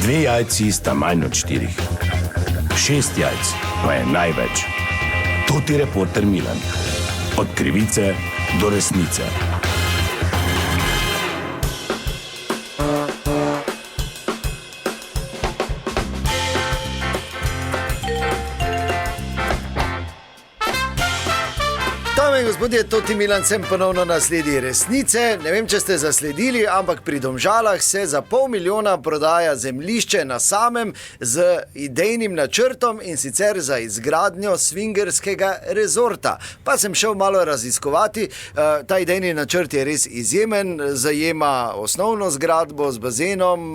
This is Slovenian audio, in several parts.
2 jajci sta manj od 4. 6 jajc pa je največ. To ti reporter Milan. Od krivice do resnice. Gospodje, Toti Milan sem ponovno na sledi resnice. Ne vem, če ste zasledili, ampak pri Domžalah se za 500 000 prodaja zemljišče na samem z idejnim načrtom, in sicer za izgradnjo swingerskega rezorta. Pa sem šel malo raziskovati. Ta idejni načrt je res izjemen, zajema osnovno zgradbo z bazenom,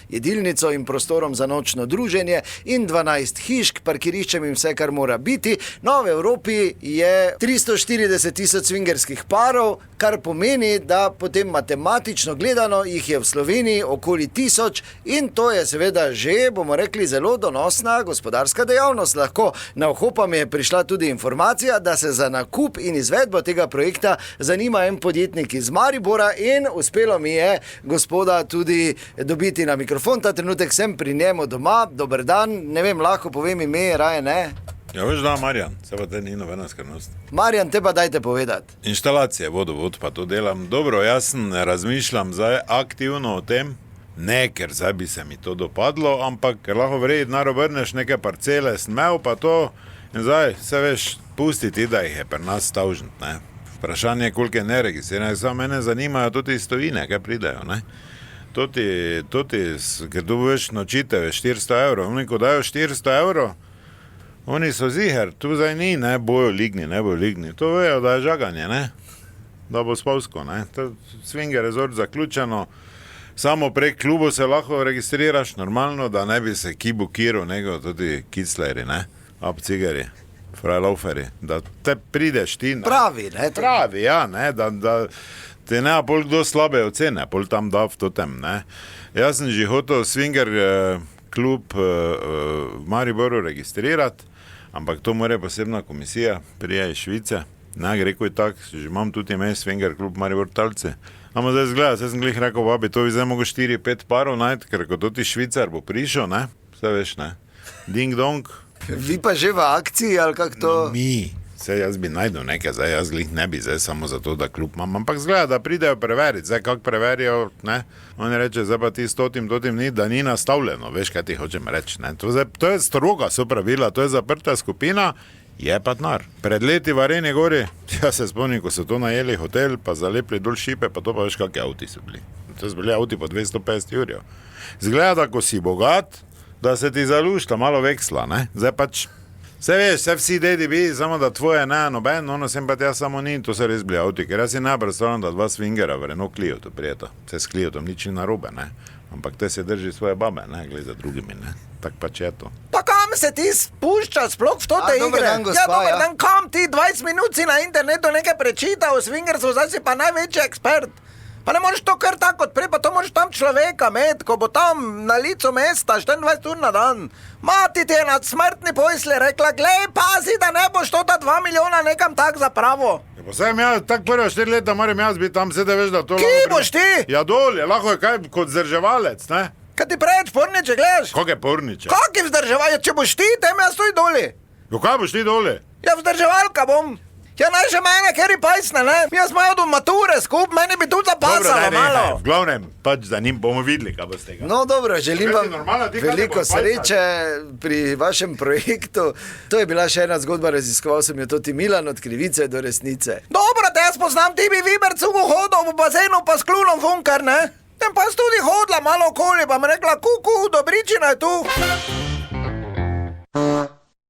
jedilnico in prostorom za nočno druženje in 12 hišk, parkiriščem in vse, kar mora biti. No, v Evropi je 340 000 swingerskih parov, kar pomeni, da potem matematično gledano jih je v Sloveniji okoli 1000, in to je seveda že, bomo rekli, zelo donosna gospodarska dejavnost. Lahko na uho pa mi je prišla tudi informacija, da se za nakup in izvedbo tega projekta zanima en podjetnik iz Maribora, in uspelo mi je gospoda tudi dobiti na mikrofon. Ta trenutek sem pri njemu doma. Dober dan, ne vem, lahko povem ime, raje ne? Ja, veš da, Marjan, se pa te ni nobena skrivnost. Marjan, te pa dajte povedati. Inštalacije, vodovod, pa to delam. Dobro, jaz razmišljam zdaj aktivno o tem, ne ker zdaj bi se mi to dopadlo, ampak ker lahko vredi denar obrneš neke parcele, smel pa to, in zdaj se veš, pustiti, da jih je pri nas stavžent, ne. Vprašanje, koliko je neregistriranih, samo mene zanimajo tudi stojine, kaj pridejo, ne. Toti, ker tu veš nočite, veš, 400 evrov, oni ko dajo 400 evrov, oni so ziher, tu zdaj ni, ne bojo ligni, to vejo, da je žaganje, ne, da bo spavsko, ne, to swinger rezort zaključeno, samo prek klubu se lahko registriraš normalno, da ne bi se kibu kiru, nego tudi kicleri, ne, abcigeri, frajlauferi, da te prideš ti, ne. Pravi, ne? Pravi, ja, ne, da te nema pol kdo slabe ocene, pol tam da v totem, ne. Jaz sem že hotel swinger klub v Mariboru registrirati, ampak to mora posebna komisija, prije iz Švice. Ne, rekel je tak, že imam tudi ime swinger klub Maribor Talce. Amo zdaj zgleda, zdaj sem glih rekel, babi, to bi zdaj mogo 4-5 parov najti, ker ko to ti Švicar bo prišel, ne, vse veš, ne, ding dong. Vi pa že v akciji, ali kak to? Mi, vse jaz bi najdel nekaj, zdaj jaz glih ne bi zdaj samo zato, da klub imam, ampak zgleda, da pridejo preveriti, zdaj kak preverijo, ne, oni reče, zdaj pa ti stotim ni, da ni nastavljeno, veš, kaj ti hočem reči, ne, to je stroga, so pravila, to je zaprta skupina, je pa denar. Pred leti v Areni Gori, jaz se spomnim, ko so to najeli hotel, pa zalepli dol šipe, pa to pa veš, kakšni avti so bili. To so bili avti po 250 jurjev. Zgleda, ko si bogat, da se ti zalušta, malo veksla, ne, zdaj pač, vse veš, vsi dedi bi, samo da tvoje ne, noben, ono sem pa tja samo ni, to so res bili avti, ker jaz si ne predstavljam, da 2 swingera v Renault Clio to prijeta, se s Cliotom nič ni narobe, ne, ampak te se drži svoje babe, ne, gled za drugimi, ne, tak pač je to. Pa kam se ti spušča sploh v tote igre? Dan, gospa, ja, dober dan, kam ti 20 minut si na internetu nekaj prečita o swingersu, zdaj si pa največji ekspert. Pa ne moreš to kar tako odpre, pa to moraš tam človeka med, ko bo tam na licu mesta 24 ur na dan. Mati ti je nad smrtni posle rekla, glej, pazi, da ne boš to 2 milijona nekam tak zapravo. Ja, pa sem jaz, tak prve 4 leta moram jaz biti tam, se da veš, da to... Kje boš ti? Ja, dolje, lahko je kaj kot vzdrževalec, ne? Kaj ti preveč porniče gledaš? Kak je porniče? Kak je vzdrževalec? Če boš ti, tem jaz stoj doli. Jo, kaj boš ti dole? Ja, vzdrževalka bom. Ja, naj že mene, ker je pajsne, ne? Jaz imajo do mature skup, meni bi tudi zapasalo malo. V glavnem, pač za njim bomo videli, kaj bo z tega. No, dobro, želim vam normalno, veliko sreče pri vašem projektu. To je bila še ena zgodba, raziskoval sem jo Toti Milan, od krivice do resnice. Dobro, te jaz poznam, ti bi Vibercu hodil v bazenu pa s klunom funkar, ne? Tem pa tudi hodila malo okoli, pa mi rekla, kuku, Dobričina je tu.